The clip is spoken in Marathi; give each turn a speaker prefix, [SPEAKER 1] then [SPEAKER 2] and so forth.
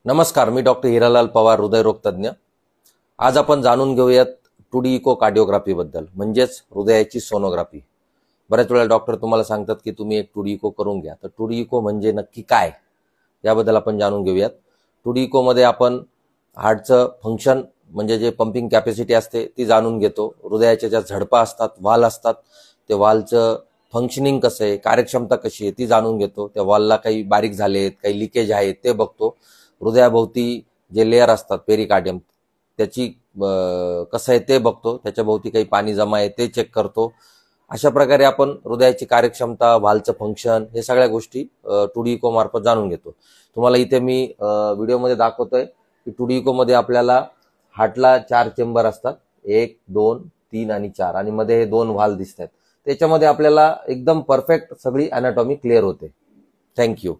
[SPEAKER 1] नमस्कार, मी डॉक्टर हिरालाल पवार, हृदयरोग तज्ञ। आज आपण जाणून घेऊयात 2D इको कार्डिओग्राफी बद्दल, म्हणजेच हृदयाची सोनोग्राफी। बऱ्याच वेळा डॉक्टर तुम्हाला सांगतात की तुम्ही एक 2D इको करून घ्या, तर 2D इको म्हणजे नक्की काय याबद्दल आपण जाणून घेऊयात। 2D इको मध्ये आपण हार्टचं फंक्शन म्हणजे जे पंपिंग कॅपॅसिटी असते ती जाणून घेतो, हृदयाच्या ज्या झडपा असतात, वाल असतात, ते वालचं फंक्शनिंग कसं आहे, कार्यक्षमता कशी आहे ती जाणून घेतो। त्या वालला काही बारीक झालेत, काही लिकेज आहेत ते बघतो। हृदयाभोवती जे लेअर असतात पेरिकार्डियम त्याची कसं आहे ते बघतो, त्याच्या भोवती काही पाणी जमा आहे ते चेक करतो। अशा प्रकारे आपण हृदयाची कार्यक्षमता, व्हाल्वचं फंक्शन हे सगळ्या गोष्टी 2D इको मार्फत जाणून घेतो। तुम्हाला इथे मी व्हिडिओमध्ये दाखवतोय की 2D इको मध्ये आपल्याला हार्टला 4 चेंबर असतात, 1, 2, 3 आणि 4, आणि मध्ये हे 2 व्हाल्व दिसतात। त्याच्यामध्ये आपल्याला एकदम परफेक्ट सगळी अॅनाटॉमी क्लिअर होते। थँक्यू।